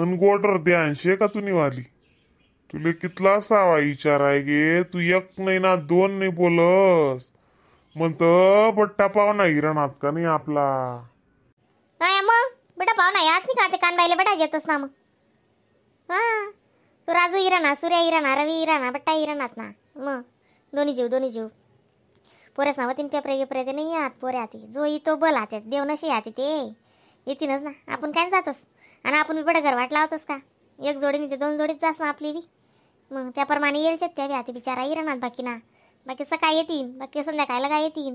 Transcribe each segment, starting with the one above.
अन गोडर द्यानशे का तू निवाली तुले कितला सावा विचार आहे गे तू एक नाही ना दोन नाही बोलस म्हणत बट्टा पाव नाही राहणार का नाही आपला काय मग बेटा पाव नाही आत नाही का ते कानबाईला बेटा येतच ना मग हा तू राजू इराणा सूर्या इराणा रवी इराणा बट्टा इराणात ना मग दोन्ही जीव पोरेस ना तीन पेपर पेपर येते नाही आत पोरे आते जो तो बल आते देव नशी आते ते येतीनच ना आपण काय जातोस आणि आपण बी बडं घर वाट लावतोस का एक जोडीने ते दोन जोडीत जास ना आपली बी मग त्याप्रमाणे यायच्यात त्या बी आते बिचारा इराणात बाकी ना बाकी सकाळी येतील बाकी संध्याकाळला काय येतील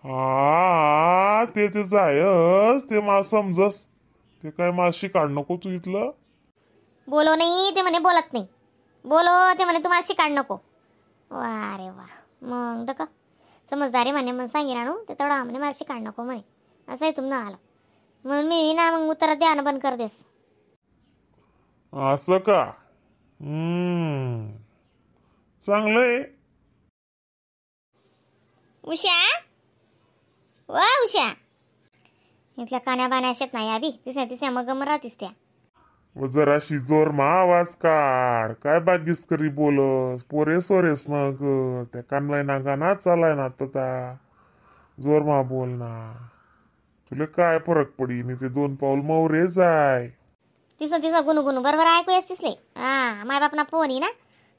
हा ते जायस ते मला समजस ते काय माशी काढ नको तू इथलं बोलो नाही ते म्हणे बोलत नाही बोलो ते म्हणे तुम्हाला शिकाड नको वा रे वा मग दका समजदारी म्हणे मग सांगी राणू ते तेवढा म्हणे मला शिकाड नको म्हणे असंही तुम न आलं म्हणून मी ना मग उत्तर द्यानं बंद कर देस असं का चांगलंय उषा वा उषा इथल्या कान्या बाण्या शेत नाही आबी तिसऱ्या मग गम राहतीस त्या जराशी जोर मा आवाज काढ काय बागीस करी बोलस पोरे सोरेस ना ग त्या कानवाय नागा ना चालाय ना आता जोर मा बोल ना तुला काय फरक पडी मी ते दोन पाऊल मौरे जाय तिसं गुणू बरोबर ऐकू येस तिसले हा माय बाप ना फोन ना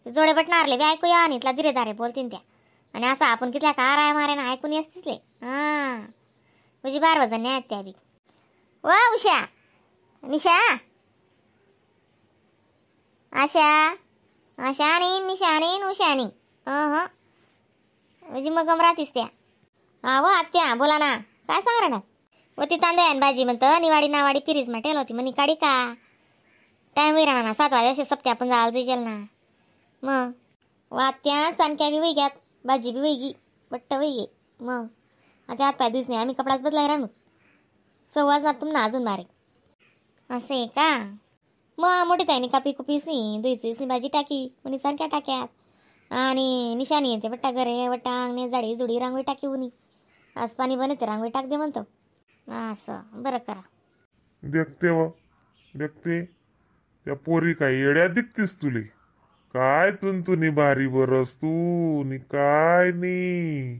जोडे बटणारले बी ऐकू या इथला धीरे धारे बोलतीन त्या आणि असं आपण कितल्या का राय मारे ना ऐकून येस तिसले हा म्हणजे 12 वाजता आहेत त्या बी वा उषा निशा आशानी निशानी उषानी म्हणजे मग गम राहतीस त्या हा व आत्या बोला ना काय सांग ना व ती तांदळ्यान भाजी म्हणतं निवाडी नावाडी पिरीज म्हटेल होती म्हणे काढी का टाइम वही राहणार ना 7 वाजे सप्ते आपण जायला जाईल ना मग वात्या चाणक्या बी वही घ्यात भाजी बी वही बट्ट वही मग आता हात पाय दिस नाही आम्ही कपडाच बदलाय राहू सव्वाज ना तुम ना अजून बारीक असं आहे का मग मोठी ताईने कापी कुपीसनी दुईची भाजी टाकी कोणी सारख्या टाक्यात आणि निशाणी येते बट्टा घरे वटांग जाडी जुडी रांगोळी टाकी उनी आज पाणी बनते रांगोळी टाक दे म्हणतो असं बरं करा देखते त्या पोरी काय येड्या दिसतीस तुले काय तुनी भारी बरस तू नि काय नी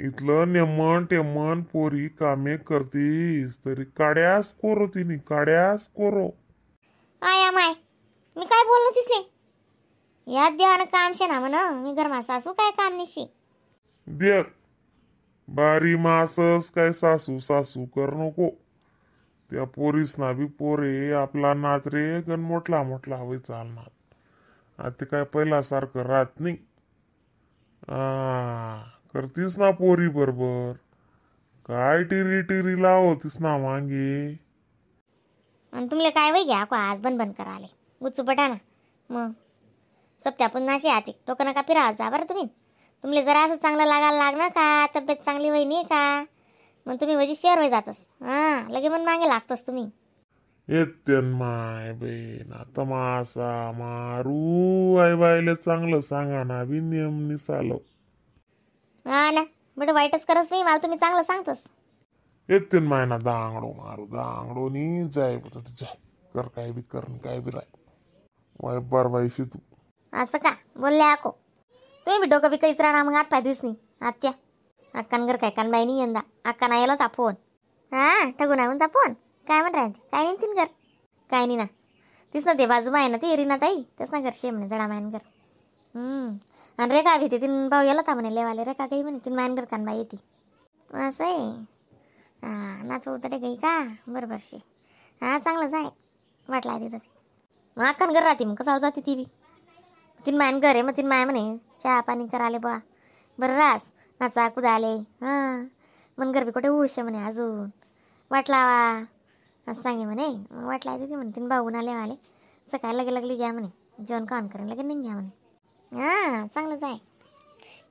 इथलं नेमन टेमन पोरी कामे करतीस तरी काड्यास कोरो तिने काड्यास कोरो आया माय मी काय बोललो तिसले याद द्या काम शे ना म्हणा मी घरमा सासू काय काम निशी देख बारी मासस काय सासू कर नको त्या पोरीस ना बी पोरे आपला नाच रे गण मोठला हवे चालणार आता काय पहिल्यासारखं राहत नाही करतीस ना पोरी बरोबर काय टिरी लावतीस ना मांगे आणि तुमले काय वय घ्या को आज बंद कराले गुच्चू पटा ना मग सप्त्या पुन्हा अशी आते टोकन का फिरा जा बरं तुमले जरा असं चांगलं लागायला लागणार का तब्येत चांगली वय नाही का मग तुम्ही वजी शेअर वय जातस लगे मन मागे लागतस तुम्ही येतेन माय बेन आता मासा मारू आई बाईले चांगलं सांगा ना बी नियम निसालो हा ना बट वाईटच करस मी मला तुम्ही चांगलं सांगतस येतेन माय ना दांगडो मारू दांगडो नी जाय कर काय बी राय वाय बरवायशी तू असं का बोलले आको तुम्ही बी डोकं बी काहीच राहणार मग आत दिवस नाही आत्या अक्कानगर काय कानबाई नाही यंदा अक्का नाही आला ता फोन ठगून आहे म्हणता फोन काय म्हण राहते काय नाही तीन घर काय नाही ना तीच ना ते बाजूमा आहे ना ती रीना ताई तेच ना घर शे म्हणे जडा मायनगर आणि रेखा भीती तीन भाऊ याला ता म्हणे लेवाले रेखा काही म्हणे तीन मायनगर कानबाई येते असं आहे ना तो तडे काही का बरोबर शे चांगलंच आहे वाटला तिथं ते मग अक्कानगर राहते मग कसं जाते ती बी तीन मायन घर आहे मग तीन माय म्हणे चहा पाणी कराले बा बरं रास नाचा कुदाले मन घर बी कुठे हुश म्हणे अजून वाटला असं सांगे म्हणे वाटला तिथे म्हणे तीन भाऊ आले वाले सकाळी लगेली घ्या म्हणे जेवण काम करेन लगे नाही घ्या म्हणे चांगलंच आहे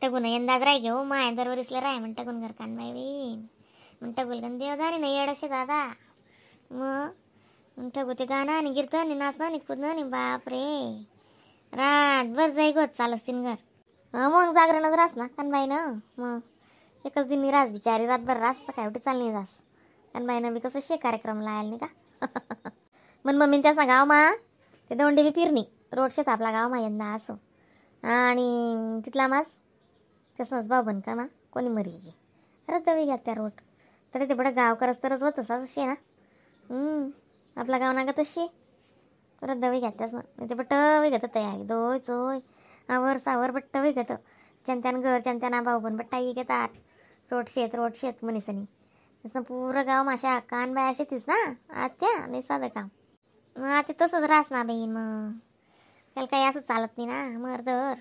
टगून यंदाच राय घेऊ माय दरवरीसला राय म्हण टगून घर कानबाई वेन मग टगुल गण देवधानी नाही येडशे दादा मग टगू ते गाणं आणि गिरतं आणि नाचणं आणि कुदणं आणि बापरे रातभर जाई गोत चालस तीन घर मग जागरणच रास ना कानबाईनं मग एकच दिन रास बिचारी रातभर रास सकाळी उठी चालली रास कानबाईनं बी कसं कार्यक्रम लायल नाही का मन मम्मी त्याचा गाव मा ते दोंडे बी फिरणी रोड शेत आपला गाव मा यंदा असो आणि तिथला मास तसंच भाऊ बन का मा कोणी मरी गे अरे तवी घ्या त्या रोड तरी ते बडं गाव करस तरच होत तसाच शे ना आपला गाव ना का तशी परत दवी घ्यात्याच ना ते बट्ट विगत तयारी दोय चोय आवर सावर बट्ट विगत चंत्यान घर चंत्याना भाऊ बन बट्टा घेतात रोड शेत मनीसनी तसं पुरं गाव माशा कान बाय शेतीस ना आत्या नाही साधं काम आता तसंच राहस ना बहीण मग त्याला काही असं चालत नाही ना मर्दर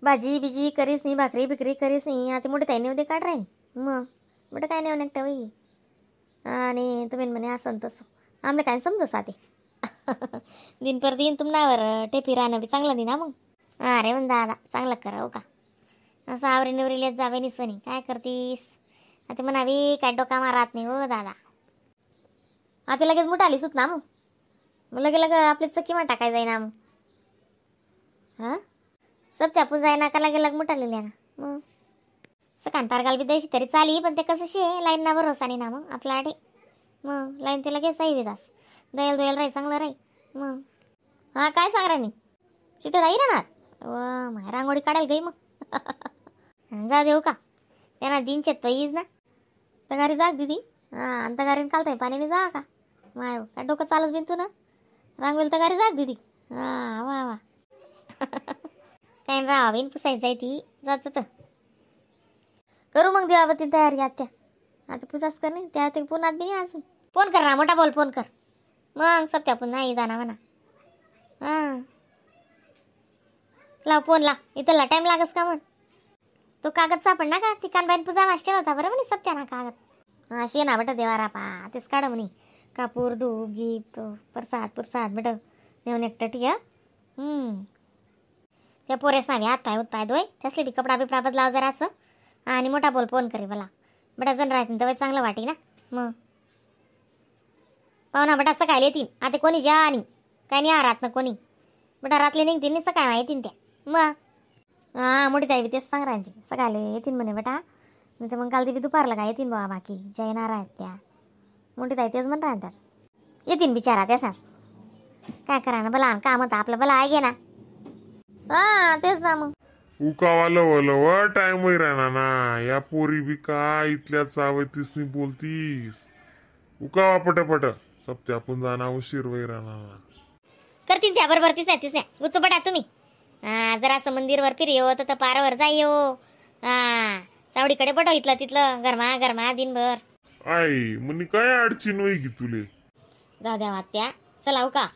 भाजी बिजी करीस नाही भाकरी बिकरी करीस नाही आता मोठे ताईने उद्या काढ राही मग मोठं काय नाही एकटा बाई आणि तुम्ही म्हणे असं तसं आम्हाला काय समजू साधे दिन पर दिन तुम्हावर टेपी राहणं बी चांगलं नाही ना मग अरे पण दादा चांगलं करावं का असं आवरी निवरीला जावे निसनी काय करतीस आता म्हणावी काय डोका मारत नाही हो दादा आता लगेच मोठा आलीस होत ना मग लगे आपली चक्की मा टाकाय जाईना मग हां सब छापून जाईना का लगे मोठा लिहिल्या ना मग सकाळ पारगाल बी द्यायची तरी चाली पण ते कसं शे लाईन ना भरोसा नाही ना मग आपला आठे मग लाईन ते लगेच साई विदास दयाल राही चांगलं राही मग हां काय सांग राणी तिथं राही राहणार व माय रांगोळी काढायला गई मग जा देऊ का त्यांना दिनचेत तो येईच ना तगारी जाग दिदी हां आणि तगारीने कालताय पाण्याने जा का माय काय डोकं चालच बिन तू ना रांगोळी तगारी जाग दिदी हां वा वा काय राहा बिन पुसायचं आहे ती जात तर करू मग दिवाबत्ती तयारी आत्या आता पुसाच कर नाही त्या ते पुन्हा बी नाही अजून फोन कर ना मोठा बोल फोन कर मग सत्या पण नाही जाणार म्हणा हां लाव फोन ला इथं टाईम लागस का मग तो कागद सापड ना का ती कानबाईन पूजा वाचला होता बरं म्हणे सत्या ना कागद हां शे ना बेटा देवारा पा तेच काढ म्हणे कापूर धूप गीत प्रसाद बेटा नेऊन एकटं टिया त्या पोरेस नावी हात पाय दोय त्यासले बी कपडा बिपडा बदलाव जरा असं आणि मोठा बोल फोन करे मला बेटा जण राहतील तर चांगलं वाटी ना मग पाहुणा बेटा सकाळी येतील आता कोणी जा आणि काय नाही रात ना कोणी बेटा रातले निघतील नाही सकाळी येतील त्या मग हां मोठी ताई बी तेच सांग राहते सकाळी येतील म्हणे बेटा नाही तर मग काल ती बी दुपारला काय येतील बाबा बाकी ज्या येणार आहेत त्या मोठी ताई तेच म्हण राहतात येतील बिचारा त्यासाच काय करा ना भला काम होतं आपलं भला आहे गे ना हां तेच ना मग उकावा लव टाइम होई राहणार ना या पोरी बी का इथल्या चावतीसनी बोलतीस उकावा पटपट सप्त्या आपण जाणं उशीर वय राहणार करतील त्या बरोबर तीच नाही गुच्च पटा तुम्ही जरा असं मंदिरवर फिर येऊ तर पारावर जाई येऊ सावडीकडे पटव इथलं तिथलं गरमा दिनभर आई म्हणे काय अडचण होई की तुले जाऊ द्या वात्या चला का